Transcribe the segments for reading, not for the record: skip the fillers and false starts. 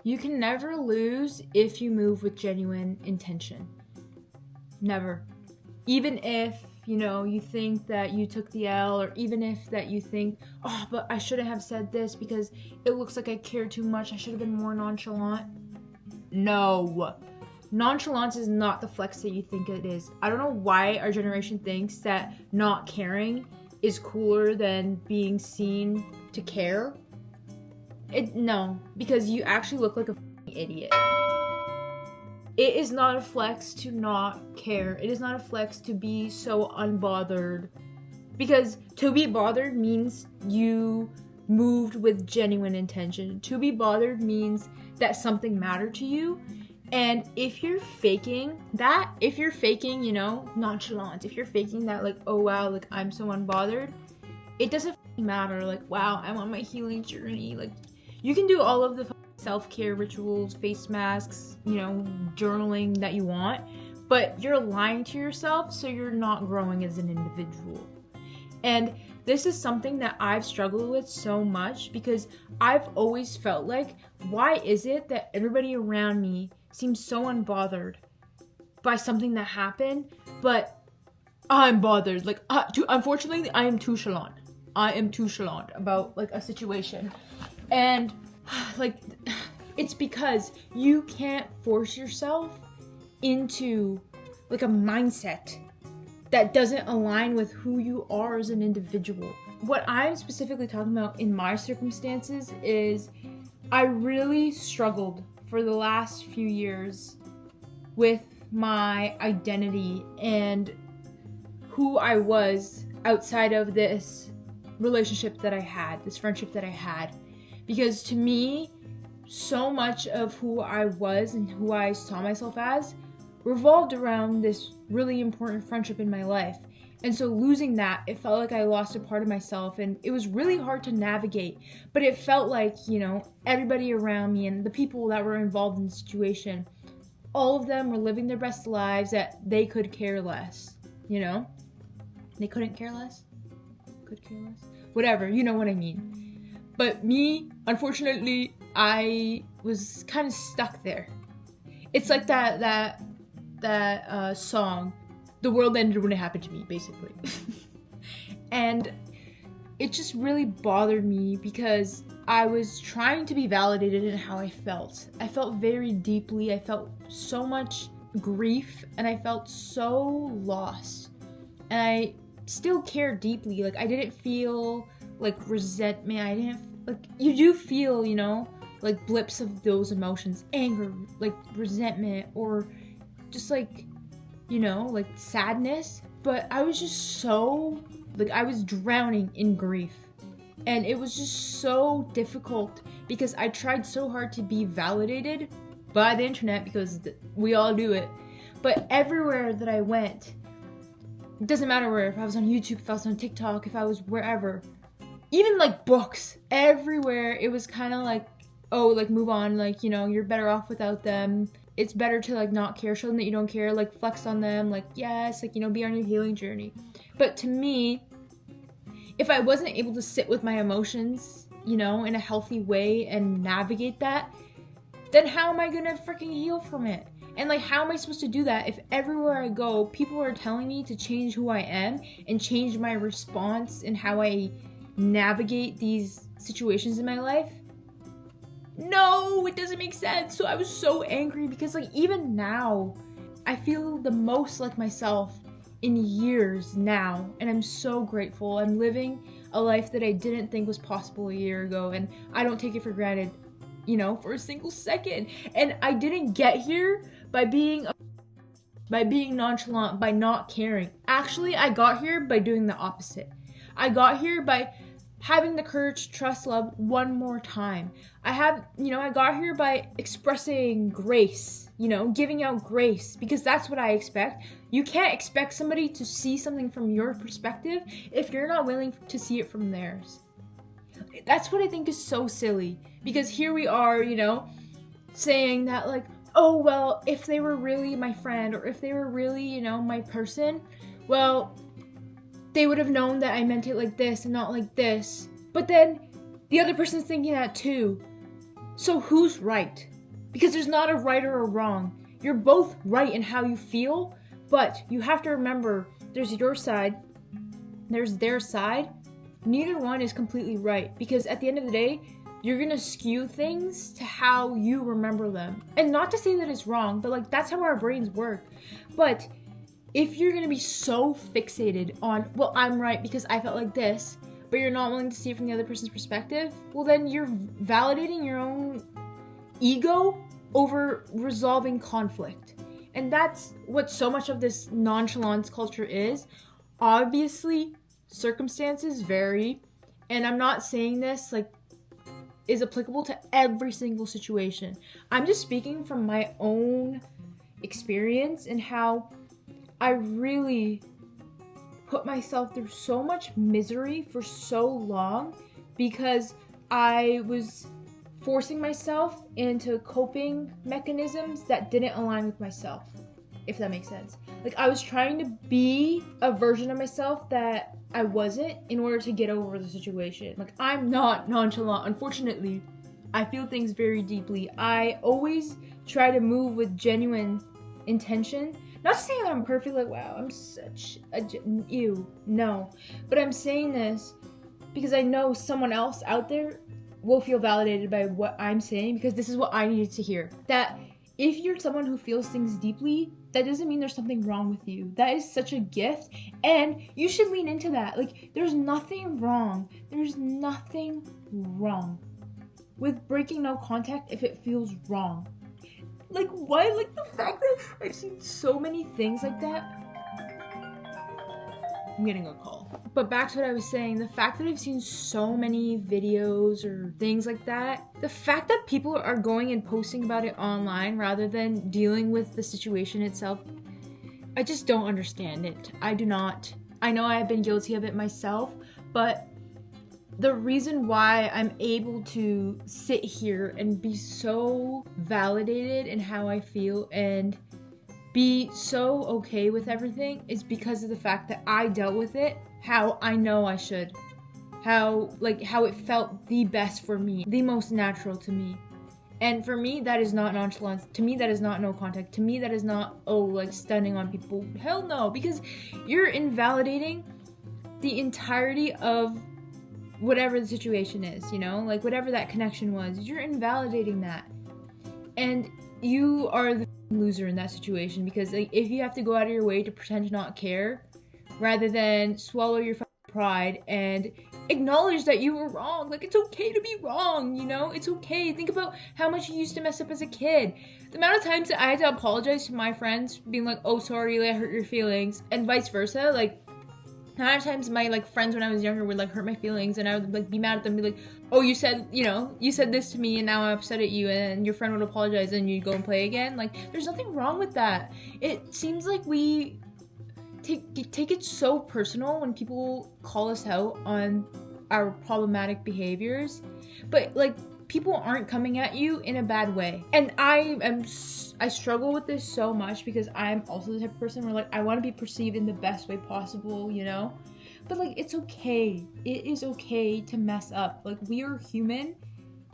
You can never lose if you move with genuine intention. Never. Even if, you think that you took the L, or even if that you think, oh, but I shouldn't have said this because it looks like I care too much. I should have been more nonchalant. No. Nonchalance is not the flex that you think it is. I don't know why our generation thinks that not caring is cooler than being seen to care. No, because you actually look like a idiot. It is not a flex to not care. It is not a flex to be so unbothered. Because to be bothered means you moved with genuine intention. To be bothered means that something mattered to you. And if you're faking that, nonchalance, if you're faking that, like, oh wow, like, I'm so unbothered, it doesn't matter. Like, wow, I'm on my healing journey. Like, you can do all of the self-care rituals, face masks, journaling that you want, but you're lying to yourself, so you're not growing as an individual. And this is something that I've struggled with so much, because I've always felt like, why is it that everybody around me seems so unbothered by something that happened, but I'm bothered. Like, unfortunately, I am too chalant. About, like, a situation. And, like, it's because you can't force yourself into, like, a mindset that doesn't align with who you are as an individual. What I'm specifically talking about in my circumstances is I really struggled for the last few years with my identity and who I was outside of this relationship that I had, this friendship that I had. Because to me, so much of who I was and who I saw myself as revolved around this really important friendship in my life. And so losing that, it felt like I lost a part of myself, and it was really hard to navigate. But it felt like, everybody around me and the people that were involved in the situation, all of them were living their best lives, that they could care less, They couldn't care less? Could care less? Whatever, you know what I mean. But me, unfortunately, I was kind of stuck there. It's like that song, The World Ended When It Happened to Me, basically. And it just really bothered me because I was trying to be validated in how I felt. I felt very deeply. I felt so much grief, and I felt so lost. And I still care deeply. Like, I didn't feel like resentment. You do feel, like blips of those emotions, anger, like resentment, or just like, like sadness. But I was just so, I was drowning in grief. And it was just so difficult because I tried so hard to be validated by the internet, because we all do it. But everywhere that I went, it doesn't matter where, if I was on YouTube, if I was on TikTok, if I was wherever, even like books, everywhere, it was kind of like, oh, like, move on, like, you're better off without them. It's better to, like, not care, show them that you don't care, like, flex on them, like, yes, like, be on your healing journey. But to me, if I wasn't able to sit with my emotions, in a healthy way and navigate that, then how am I gonna freaking heal from it? And, like, how am I supposed to do that if everywhere I go, people are telling me to change who I am and change my response and how I navigate these situations in my life? No, it doesn't make sense. So I was so angry because, like, even now, I feel the most like myself in years now, and I'm so grateful. I'm living a life that I didn't think was possible a year ago, and I don't take it for granted, for a single second. And I didn't get here by being nonchalant, by not caring. Actually, I got here by doing the opposite. I got here by having the courage to trust love one more time. I got here by expressing grace, giving out grace, because that's what I expect. You can't expect somebody to see something from your perspective if you're not willing to see it from theirs. That's what I think is so silly, because here we are, saying that, like, oh, well, if they were really my friend, or if they were really, my person, well, they would have known that I meant it like this and not like this. But then the other person's thinking that too. So who's right? Because there's not a right or a wrong. You're both right in how you feel, but you have to remember there's your side, there's their side. Neither one is completely right, because at the end of the day, you're gonna skew things to how you remember them. And not to say that it's wrong, but like that's how our brains work. But if you're gonna be so fixated on, well, I'm right because I felt like this, but you're not willing to see it from the other person's perspective, well then you're validating your own ego over resolving conflict. And that's what so much of this nonchalance culture is. Obviously, circumstances vary, and I'm not saying this like is applicable to every single situation. I'm just speaking from my own experience and how I really put myself through so much misery for so long because I was forcing myself into coping mechanisms that didn't align with myself, if that makes sense. Like I was trying to be a version of myself that I wasn't in order to get over the situation. Like I'm not nonchalant. Unfortunately, I feel things very deeply. I always try to move with genuine intention. Not to say that I'm perfect, like wow, I'm such a ew. No. But I'm saying this because I know someone else out there will feel validated by what I'm saying, because this is what I needed to hear. That if you're someone who feels things deeply, that doesn't mean there's something wrong with you. That is such a gift, and you should lean into that. Like, there's nothing wrong. There's nothing wrong with breaking no contact if it feels wrong. Like, why? Like, the fact that I've seen so many things like that. I'm getting a call. But back to what I was saying, the fact that I've seen so many videos or things like that, the fact that people are going and posting about it online rather than dealing with the situation itself, I just don't understand it. I do not. I know I have been guilty of it myself, but the reason why I'm able to sit here and be so validated in how I feel and be so okay with everything is because of the fact that I dealt with it how I know I should. How it felt the best for me, the most natural to me. And for me, that is not nonchalance. To me, that is not no contact. To me, that is not, stunning on people. Hell no, because you're invalidating the entirety of whatever the situation is, you know? Like, whatever that connection was, you're invalidating that. And you are the loser in that situation, because like if you have to go out of your way to pretend to not care rather than swallow your pride and acknowledge that you were wrong. Like, it's okay to be wrong, you know? It's okay. Think about how much you used to mess up as a kid. The amount of times that I had to apologize to my friends, being like, oh, sorry, like, I hurt your feelings, and vice versa. Like, a lot of times my like friends when I was younger would like hurt my feelings, and I would like be mad at them and be like, oh, you said this to me and now I'm upset at you, and your friend would apologize and you'd go and play again. Like, there's nothing wrong with that. It seems like we take it so personal when people call us out on our problematic behaviors, but like people aren't coming at you in a bad way. And I struggle with this so much because I'm also the type of person where like I want to be perceived in the best way possible, you know? But like, it's okay. It is okay to mess up. Like, we are human.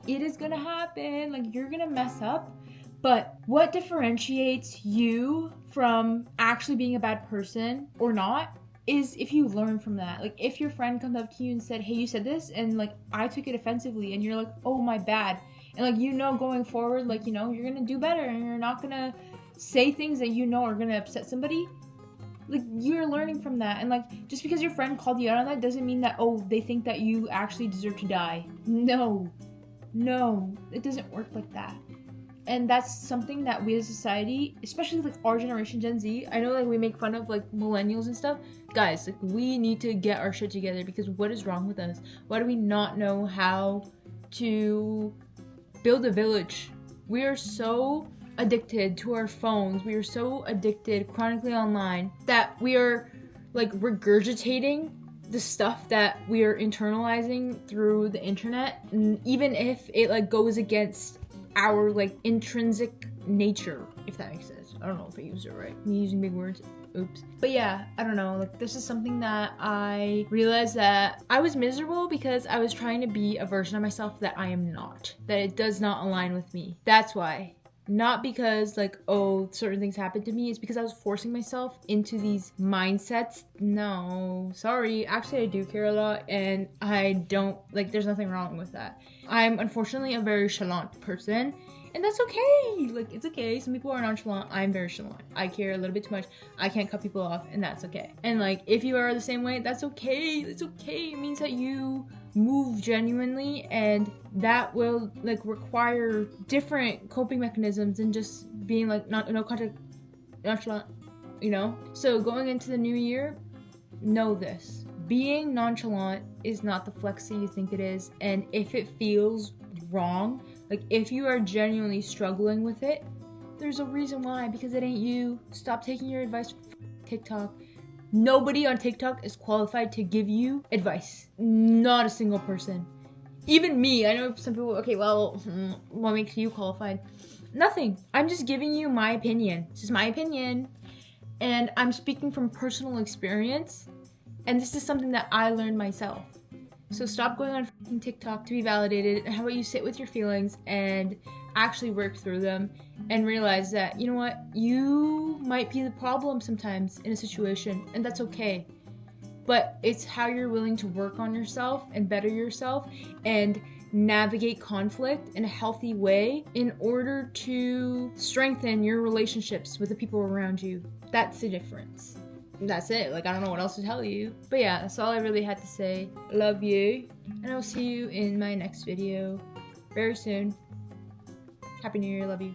It is gonna happen. Like, you're gonna mess up. But what differentiates you from actually being a bad person or not is if you learn from that. Like, if your friend comes up to you and said, hey, you said this, and like I took it offensively, and you're like, oh, my bad. And like, you know, going forward, like, you know, you're gonna do better and you're not gonna say things that you know are gonna upset somebody. Like, you're learning from that. And like, just because your friend called you out on that doesn't mean that, oh, they think that you actually deserve to die. No, it doesn't work like that. And that's something that we as a society, especially like our generation, Gen Z, I know like we make fun of like millennials and stuff. Guys, like, we need to get our shit together, because what is wrong with us? Why do we not know how to build a village? We are so addicted to our phones. We are so addicted chronically online that we are like regurgitating the stuff that we are internalizing through the internet, and even if it like goes against our like intrinsic nature, if that makes sense. I don't know if I used it right. Me using big words. Oops. But yeah, I don't know. Like, this is something that I realized that I was miserable because I was trying to be a version of myself that I am not. That it does not align with me. That's why Not because like, oh, certain things happened to me. It's because I was forcing myself into these mindsets. No, sorry. Actually, I do care a lot, and I don't, like, there's nothing wrong with that. I'm unfortunately a very nonchalant person, and that's okay. Like, it's okay. Some people are nonchalant. I'm very nonchalant. I care a little bit too much. I can't cut people off, and that's okay. And like, if you are the same way, that's okay. It's okay. It means that you move genuinely, and that will like require different coping mechanisms than just being like nonchalant, you know? So going into the new year, know this. Being nonchalant is not the flexi you think it is, and if it feels wrong, like if you are genuinely struggling with it, there's a reason why, because it ain't you. Stop taking your advice from TikTok. Nobody on TikTok is qualified to give you advice. Not a single person. Even me. I know some people, okay, well, what makes you qualified? Nothing. I'm just giving you my opinion. It's just my opinion. And I'm speaking from personal experience. And this is something that I learned myself. So stop going on fucking TikTok to be validated. And how about you sit with your feelings and actually work through them and realize that, you know what, you might be the problem sometimes in a situation, and that's okay. But it's how you're willing to work on yourself and better yourself and navigate conflict in a healthy way in order to strengthen your relationships with the people around you. That's the difference. That's it. Like, I don't know what else to tell you. But yeah, that's all I really had to say. Love you. And I'll see you in my next video very soon. Happy New Year. Love you.